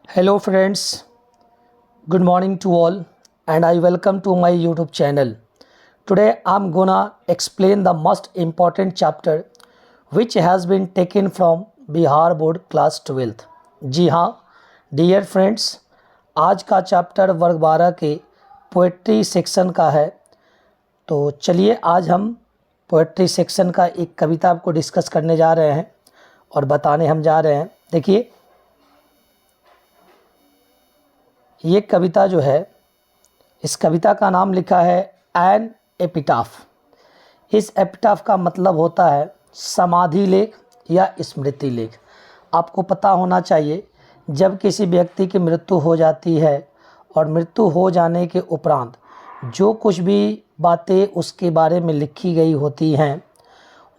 Hello friends, good morning to all and I welcome to my YouTube channel. Today I'm gonna explain the most important chapter which has been taken from Bihar Board Class 12th. जी हाँ dear friends, आज का chapter वर्ग 12 के poetry section का है। तो चलिए आज हम पोएट्री सेक्शन का एक कविता आपको डिस्कस करने जा रहे हैं और बताने हम जा रहे हैं। देखिए ये कविता जो है, इस कविता का नाम लिखा है एन एपिटाफ। इस एपिटाफ का मतलब होता है समाधि लेख या स्मृति लेख। आपको पता होना चाहिए जब किसी व्यक्ति की मृत्यु हो जाती है और मृत्यु हो जाने के उपरांत जो कुछ भी बातें उसके बारे में लिखी गई होती हैं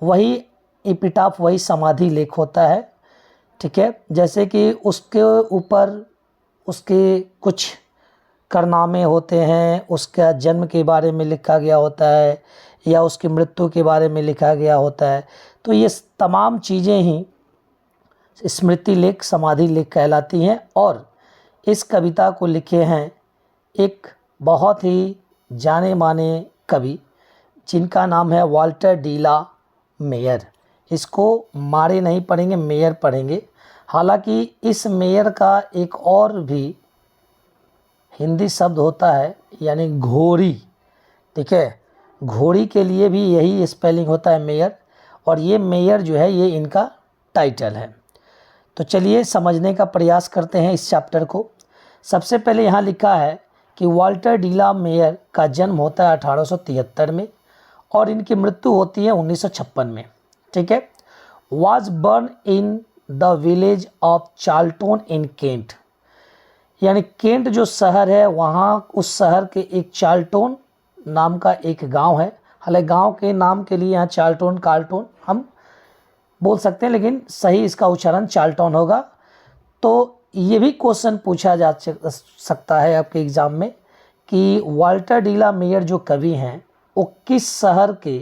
वही एपिटाफ, वही समाधि लेख होता है। ठीक है, जैसे कि उसके ऊपर उसके कुछ कारनामे होते हैं, उसका जन्म के बारे में लिखा गया होता है या उसकी मृत्यु के बारे में लिखा गया होता है। तो ये तमाम चीज़ें ही स्मृति लेख, समाधि लेख कहलाती हैं। और इस कविता को लिखे हैं एक बहुत ही जाने माने कवि जिनका नाम है वाल्टर डीला मेयर। इसको मारे नहीं पढ़ेंगे, मेयर पढ़ेंगे। हालांकि इस मेयर का एक और भी हिंदी शब्द होता है, यानी घोड़ी। ठीक है, घोड़ी के लिए भी यही स्पेलिंग होता है मेयर, और ये मेयर जो है ये इनका टाइटल है। तो चलिए समझने का प्रयास करते हैं इस चैप्टर को। सबसे पहले यहाँ लिखा है कि वाल्टर डीला मेयर का जन्म होता है 1873 में और इनकी मृत्यु होती है 1956 में। ठीक है, was born in the village of Charlton in Kent, यानी केंट जो शहर है वहाँ उस शहर के एक चार्ल्टन नाम का एक गांव है। हालांकि गांव के नाम के लिए यहाँ चार्ल्टन, कार्ल्टन हम बोल सकते हैं, लेकिन सही इसका उच्चारण चार्ल्टन होगा। तो ये भी क्वेश्चन पूछा जा सकता है आपके एग्ज़ाम में कि वाल्टर डीला मेयर जो कवि हैं वो किस शहर के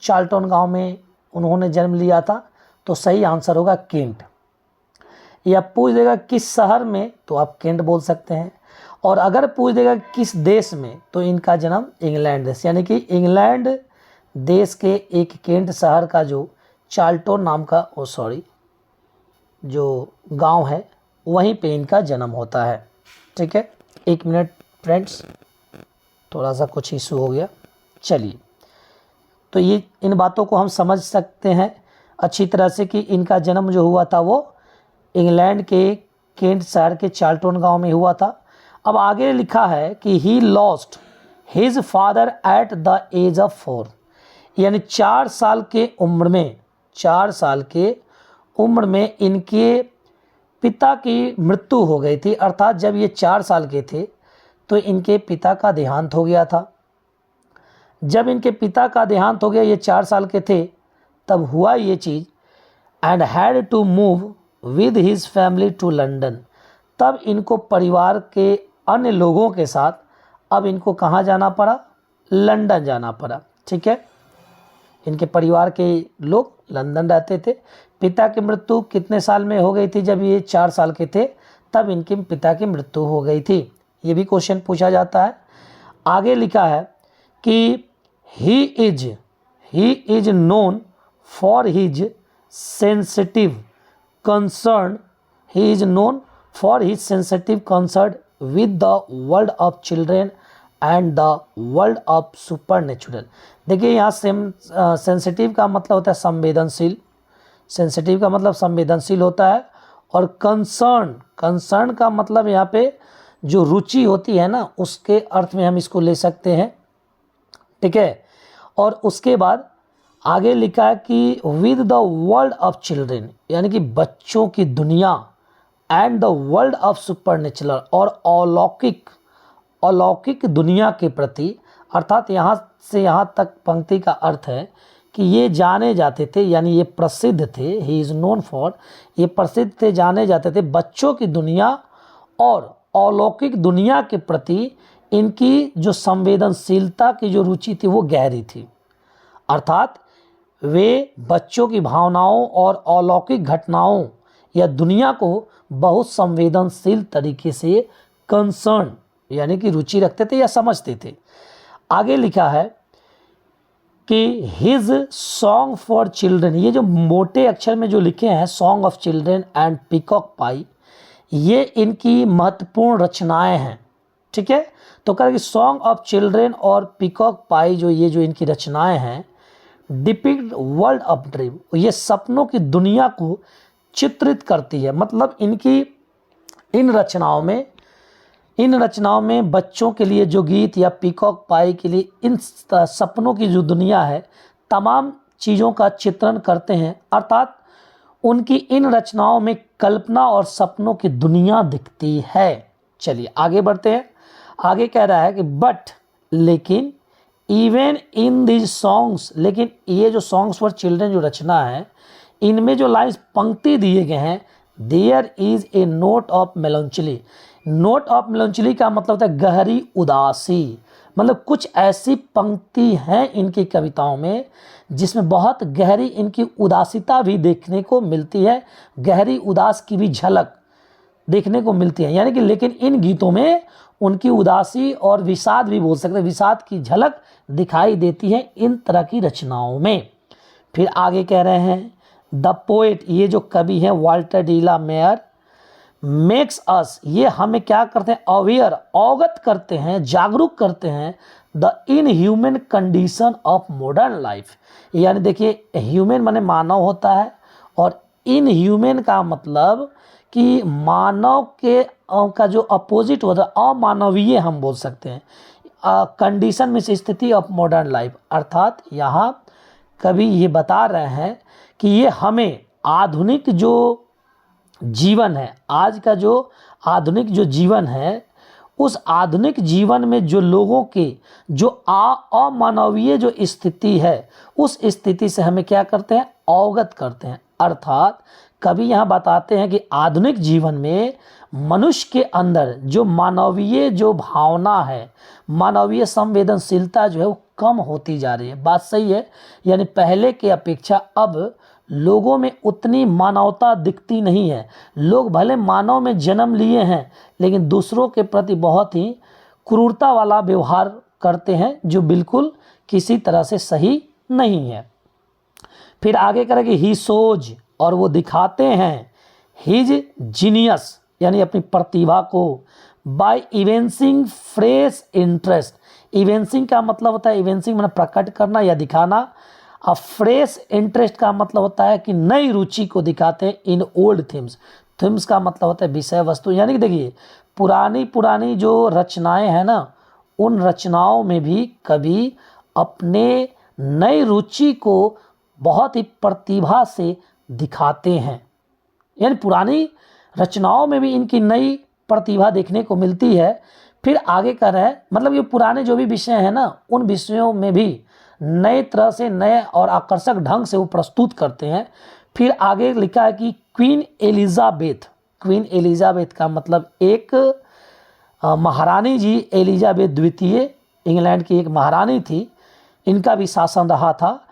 चार्ल्टन गांव में उन्होंने जन्म लिया था। तो सही आंसर होगा केंट। या पूछ देगा किस शहर में, तो आप केंट बोल सकते हैं। और अगर पूछ देगा किस देश में, तो इनका जन्म इंग्लैंड देश, यानी कि इंग्लैंड देश के एक केंट शहर का जो चार्ल्टन नाम का जो गांव है वहीं पे इनका जन्म होता है। ठीक है, एक मिनट फ्रेंड्स, थोड़ा सा कुछ इशू हो गया। चलिए, तो ये इन बातों को हम समझ सकते हैं अच्छी तरह से कि इनका जन्म जो हुआ था वो इंग्लैंड के केंट शहर के चार्ल्टन गांव में हुआ था। अब आगे लिखा है कि he lost his father at the age of 4, यानी 4 साल के उम्र में इनके पिता की मृत्यु हो गई थी। अर्थात जब ये 4 साल के थे तो इनके पिता का देहांत हो गया था। जब इनके पिता का देहांत हो गया, ये 4 साल के थे, तब हुआ ये चीज़, and had to move with his family to London. तब इनको परिवार के अन्य लोगों के साथ अब इनको कहाँ जाना पड़ा, लंदन जाना पड़ा। ठीक है, इनके परिवार के लोग लंदन रहते थे। पिता की मृत्यु कितने साल में हो गई थी, जब ये 4 साल के थे तब इनके पिता की मृत्यु हो गई थी। ये भी क्वेश्चन पूछा जाता है। आगे लिखा है कि he is known for his sensitive concern with the world of children and the world of supernatural। देखिए यहाँ सेंसिटिव का मतलब होता है संवेदनशील, सेंसिटिव का मतलब संवेदनशील होता है। और कंसर्न का मतलब यहाँ पे जो रुचि होती है ना, उसके अर्थ में हम इसको ले सकते हैं। ठीक है, और उसके बाद आगे लिखा है कि with the world of children, यानी कि बच्चों की दुनिया, and the world of supernatural, और अलौकिक दुनिया के प्रति। अर्थात यहाँ से यहाँ तक पंक्ति का अर्थ है कि ये जाने जाते थे, यानी ये प्रसिद्ध थे, ही इज़ नोन फॉर, ये प्रसिद्ध थे, जाने जाते थे बच्चों की दुनिया और अलौकिक दुनिया के प्रति इनकी जो संवेदनशीलता की जो रुचि थी वो गहरी थी। अर्थात वे बच्चों की भावनाओं और अलौकिक घटनाओं या दुनिया को बहुत संवेदनशील तरीके से कंसर्न यानी कि रुचि रखते थे या समझते थे। आगे लिखा है कि हिज सॉन्ग फॉर चिल्ड्रन, ये जो मोटे अक्षर में जो लिखे हैं song of children and peacock pie, ये इनकी महत्वपूर्ण रचनाएं हैं। ठीक है, तो कह कि सॉन्ग ऑफ चिल्ड्रन और पीकॉक पाई जो ये जो इनकी रचनाएं हैं, डिपिक्ट वर्ल्ड ऑफ ड्रीम, ये सपनों की दुनिया को चित्रित करती है। मतलब इनकी इन रचनाओं में बच्चों के लिए जो गीत या पीकॉक पाई के लिए इन सपनों की जो दुनिया है तमाम चीज़ों का चित्रण करते हैं, अर्थात उनकी इन रचनाओं में कल्पना और सपनों की दुनिया दिखती है। चलिए आगे बढ़ते हैं। आगे कह रहा है कि बट लेकिन इवन इन दिस सॉन्ग्स, लेकिन ये जो सॉन्ग्स फॉर चिल्ड्रन जो रचना है इनमें जो लाइन्स पंक्ति दिए गए हैं, there is a note of melancholy. Note of melancholy का मतलब होता है गहरी उदासी। मतलब कुछ ऐसी पंक्ति हैं इनकी कविताओं में जिसमें बहुत गहरी इनकी उदासीता भी देखने को मिलती है, गहरी उदास की भी झलक देखने को मिलती है। यानी कि लेकिन इन गीतों में उनकी उदासी और विषाद भी बोल सकते हैं, विषाद की झलक दिखाई देती है इन तरह की रचनाओं में। फिर आगे कह रहे हैं द पोएट, ये जो कवि हैं Walter de la Mare, makes us, ये हमें क्या करते हैं, अवेयर, अवगत करते हैं, जागरूक करते हैं the inhuman condition of modern life. यानी देखिए ह्यूमन माने मानव होता है और इनह्यूमन का मतलब कि मानव के का जो अपोजिट होता है अमानवीय हम बोल सकते हैं। कंडीशन में से स्थिति ऑफ मॉडर्न लाइफ, अर्थात यहाँ कवि ये बता रहे हैं कि ये हमें आधुनिक जो जीवन है, आज का जो आधुनिक जो जीवन है, उस आधुनिक जीवन में जो लोगों के जो अमानवीय जो स्थिति है उस स्थिति से हमें क्या करते हैं, अवगत करते हैं। अर्थात कवि यहाँ बताते हैं कि आधुनिक जीवन में मनुष्य के अंदर जो मानवीय जो भावना है, मानवीय संवेदनशीलता जो है वो कम होती जा रही है। बात सही है, यानी पहले की अपेक्षा अब लोगों में उतनी मानवता दिखती नहीं है। लोग भले मानव में जन्म लिए हैं लेकिन दूसरों के प्रति बहुत ही क्रूरता वाला व्यवहार करते हैं जो बिल्कुल किसी तरह से सही नहीं है। फिर आगे करेंगे ही सोज, और वो दिखाते हैं हिज जीनियस यानी अपनी प्रतिभा को, बाय इवेंसिंग फ्रेश इंटरेस्ट। इवेंसिंग का मतलब होता है, इवेंसिंग मतलब प्रकट करना या दिखाना। अब फ्रेश इंटरेस्ट का मतलब होता है कि नई रुचि को दिखाते हैं इन ओल्ड थीम्स। थीम्स का मतलब होता है विषय वस्तु, यानी कि देखिए पुरानी जो रचनाएं हैं ना, उन रचनाओं में भी कवि अपने नई रुचि को बहुत ही प्रतिभा से दिखाते हैं। यानी पुरानी रचनाओं में भी इनकी नई प्रतिभा देखने को मिलती है। फिर आगे कर रहे हैं, मतलब ये पुराने जो भी विषय हैं ना, उन विषयों में भी नए तरह से, नए और आकर्षक ढंग से वो प्रस्तुत करते हैं। फिर आगे लिखा है कि क्वीन एलिजाबेथ, क्वीन एलिजाबेथ का मतलब एक महारानी जी एलिजाबेथ द्वितीय, इंग्लैंड की एक महारानी थी, इनका भी शासन रहा था।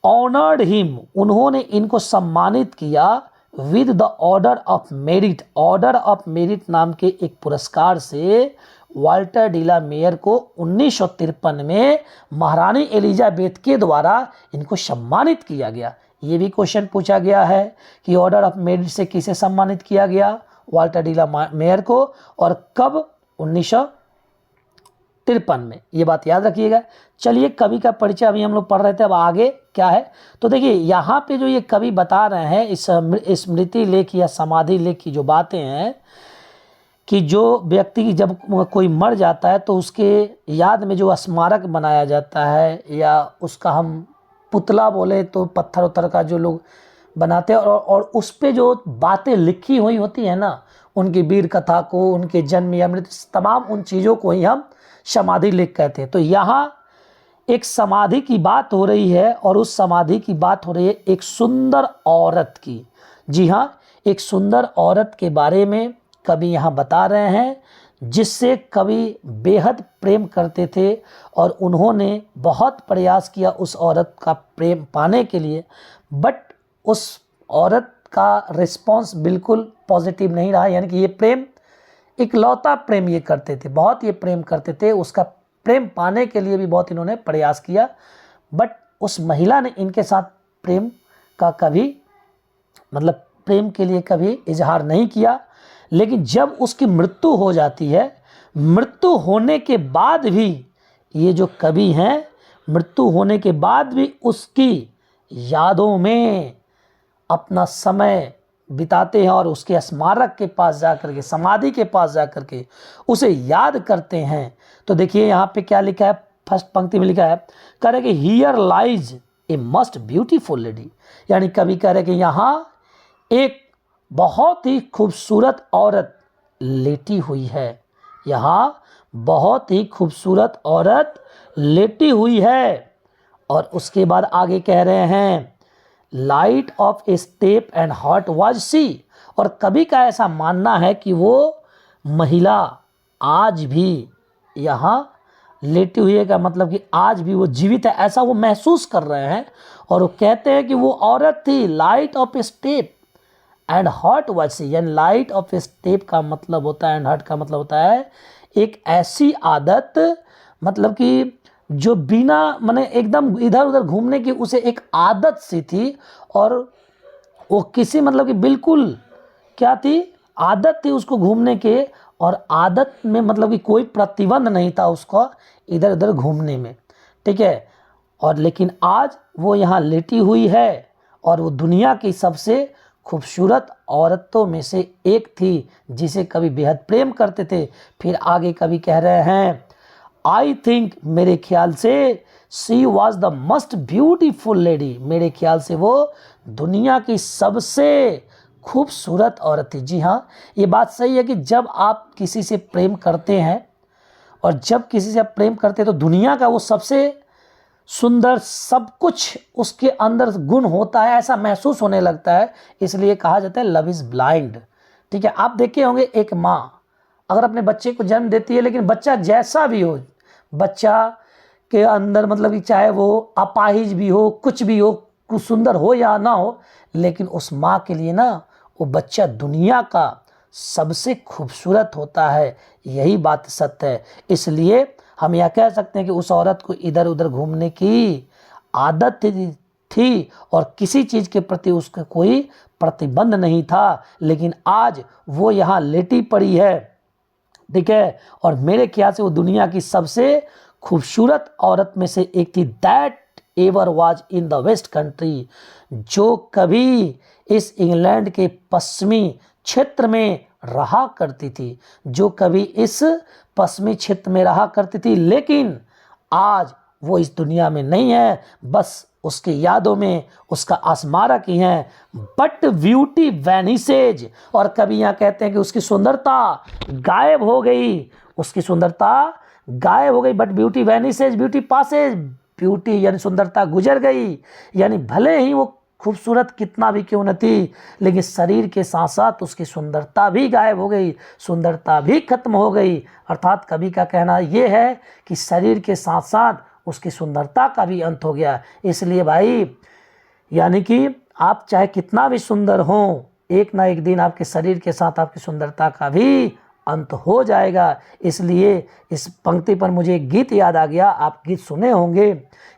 ऑनर्ड हिम, उन्होंने इनको सम्मानित किया with the order of merit. Order of merit नाम के एक पुरस्कार से वाल्टर डी ला मेयर को 1953 में महारानी एलिजाबेथ के द्वारा इनको सम्मानित किया गया। ये भी क्वेश्चन पूछा गया है कि ऑर्डर ऑफ मेरिट से किसे सम्मानित किया गया, वाल्टर डी ला मेयर को, और कब, 1953 में। ये बात याद रखिएगा। चलिए कवि का परिचय अभी हम लोग पढ़ रहे थे, अब आगे क्या है तो देखिए यहाँ पे जो ये कवि बता रहे हैं इस स्मृति लेख या समाधि लेख की जो बातें हैं कि जो व्यक्ति की जब कोई मर जाता है तो उसके याद में जो स्मारक बनाया जाता है या उसका हम पुतला बोले तो पत्थर उत्थर का जो लोग बनाते हैं, और उस पे जो बातें लिखी हुई होती है ना, उनकी वीर कथा को, उनके जन्म या मृत्यु, तमाम उन चीज़ों को ही हम समाधि लेख कहते हैं। तो यहाँ एक समाधि की बात हो रही है और उस समाधि की बात हो रही है एक सुंदर औरत की। जी हाँ, एक सुंदर औरत के बारे में कवि यहाँ बता रहे हैं जिससे कवि बेहद प्रेम करते थे और उन्होंने बहुत प्रयास किया उस औरत का प्रेम पाने के लिए, बट उस औरत का रिस्पॉन्स बिल्कुल पॉजिटिव नहीं रहा, यानी कि ये प्रेम इकलौता प्रेम ये करते थे, बहुत ये प्रेम करते थे, उसका प्रेम पाने के लिए भी बहुत इन्होंने प्रयास किया, बट उस महिला ने इनके साथ प्रेम का कभी मतलब प्रेम के लिए कभी इजहार नहीं किया। लेकिन जब उसकी मृत्यु हो जाती है, मृत्यु होने के बाद भी ये जो कवि हैं, मृत्यु होने के बाद भी उसकी यादों में अपना समय बिताते हैं और उसके स्मारक के पास जाकर के, समाधि के पास जाकर के उसे याद करते हैं। तो देखिए यहाँ पे क्या लिखा है, फर्स्ट पंक्ति में लिखा है, कह रहे कि here lies A must beautiful lady, यानी कवि कह रहे कि यहाँ एक बहुत ही खूबसूरत औरत लेटी हुई है, यहाँ बहुत ही खूबसूरत औरत लेटी हुई है। और उसके बाद आगे कह रहे हैं light of a step and heart was she, और कवि का ऐसा मानना है कि वो महिला आज भी यहाँ लेटी हुई है, का मतलब कि आज भी वो जीवित है, ऐसा वो महसूस कर रहे हैं। और वो कहते हैं कि वो औरत थी light of a step and heart was she, यानी लाइट ऑफ ए स्टेप का मतलब होता है एंड हार्ट का मतलब होता है एक ऐसी आदत, मतलब कि जो बिना माने एकदम इधर उधर घूमने की उसे एक आदत सी थी, और वो किसी मतलब कि बिल्कुल क्या थी, आदत थी उसको घूमने के, और आदत में मतलब कि कोई प्रतिबंध नहीं था उसको इधर उधर घूमने में, ठीक है। और लेकिन आज वो यहाँ लेटी हुई है और वो दुनिया की सबसे खूबसूरत औरतों में से एक थी जिसे कभी बेहद प्रेम करते थे। फिर आगे कभी कह रहे हैं आई थिंक, मेरे ख्याल से she was the most beautiful lady, मेरे ख्याल से वो दुनिया की सबसे खूबसूरत औरत थी। जी हाँ, ये बात सही है कि जब आप किसी से प्रेम करते हैं और जब किसी से आप प्रेम करते हैं तो दुनिया का वो सबसे सुंदर सब कुछ उसके अंदर गुण होता है, ऐसा महसूस होने लगता है। इसलिए कहा जाता है लव इज़ ब्लाइंड, ठीक है। आप देखे होंगे एक माँ अगर अपने बच्चे को जन्म देती है, लेकिन बच्चा जैसा भी हो, बच्चा के अंदर मतलब कि चाहे वो अपाहिज भी हो, कुछ भी हो, कुछ सुंदर हो या ना हो, लेकिन उस माँ के लिए ना वो बच्चा दुनिया का सबसे खूबसूरत होता है। यही बात सत्य है। इसलिए हम यह कह सकते हैं कि उस औरत को इधर उधर घूमने की आदत थी और किसी चीज़ के प्रति उसका कोई प्रतिबंध नहीं था, लेकिन आज वो यहाँ लेटी पड़ी है, ठीक है। और मेरे ख्याल से वो दुनिया की सबसे खूबसूरत औरत में से एक थी। That ever was in the west country, जो कभी इस इंग्लैंड के पश्चिमी क्षेत्र में रहा करती थी, जो कभी इस पश्चिमी क्षेत्र में रहा करती थी, लेकिन आज वो इस दुनिया में नहीं है, बस उसकी यादों में उसका स्मारक ही है। बट ब्यूटी वैनिसेज, और कभी यहाँ कहते हैं कि उसकी सुंदरता गायब हो गई, उसकी सुंदरता गायब हो गई। But beauty vanishes, beauty passes, beauty यानी सुंदरता गुजर गई, यानी भले ही वो खूबसूरत कितना भी क्यों न थी, लेकिन शरीर के साथ साथ उसकी सुंदरता भी गायब हो गई, सुंदरता भी खत्म हो गई। अर्थात कवि का कहना ये है कि शरीर के साथ साथ उसकी सुंदरता का भी अंत हो गया। इसलिए भाई, यानी कि आप चाहे कितना भी सुंदर हो, एक ना एक दिन आपके शरीर के साथ आपकी सुंदरता का भी अंत हो जाएगा। इसलिए इस पंक्ति पर मुझे एक गीत याद आ गया, आप गीत सुने होंगे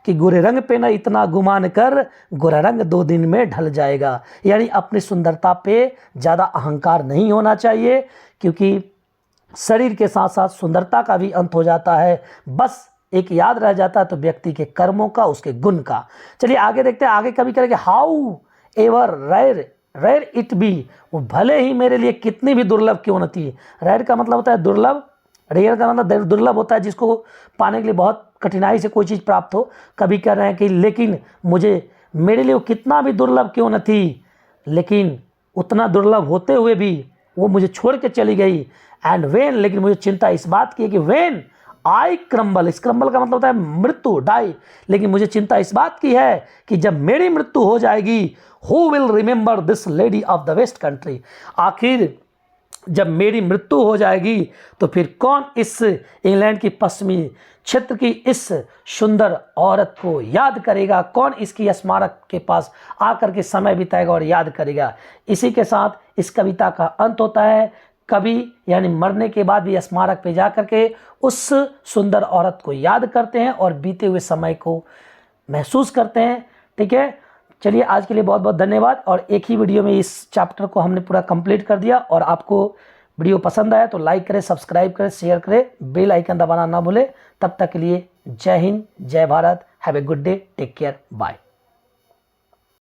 कि गोरे रंग पे न इतना गुमान कर, गोरा रंग 2 दिन में ढल जाएगा। यानी अपनी सुंदरता पे ज़्यादा अहंकार नहीं होना चाहिए, क्योंकि शरीर के साथ साथ सुंदरता का भी अंत हो जाता है। बस एक याद रह जाता है तो व्यक्ति के कर्मों का, उसके गुण का। चलिए आगे देखते हैं। आगे कभी करेंगे however rare it be, वो भले ही मेरे लिए कितनी भी दुर्लभ क्यों न थी। रेयर का मतलब होता है दुर्लभ, रेयर का मतलब दुर्लभ होता है जिसको पाने के लिए बहुत कठिनाई से कोई चीज़ प्राप्त हो। कभी कह रहे हैं कि लेकिन मेरे लिए वो कितना भी दुर्लभ क्यों न थी, लेकिन उतना दुर्लभ होते हुए भी वो मुझे छोड़ के चली गई। एंड वेन, लेकिन मुझे चिंता इस बात की है कि वेन आई क्रम्बल, इस क्रम्बल का मतलब होता है मृत्यु, डाई, लेकिन मुझे चिंता इस बात की है कि जब मेरी मृत्यु हो जाएगी, who will remember this lady of the west country, आखिर जब मेरी मृत्यु हो जाएगी तो फिर कौन इस इंग्लैंड की पश्चिमी क्षेत्र की इस सुंदर औरत को याद करेगा, कौन इसकी स्मारक के पास आकर के समय बिताएगा और याद करेगा। इसी के साथ इस कविता का अंत होता है। कवि यानी मरने के बाद भी स्मारक पे जाकर के उस सुंदर औरत को याद करते हैं और बीते हुए समय को महसूस करते हैं। ठीक है, चलिए आज के लिए बहुत बहुत धन्यवाद। और एक ही वीडियो में इस चैप्टर को हमने पूरा कंप्लीट कर दिया। और आपको वीडियो पसंद आया तो लाइक करें, सब्सक्राइब करें, शेयर करें, बेल आइकन दबाना ना भूलें। तब तक के लिए Jai Hind, Jai Bharat, have a good day, take care, bye.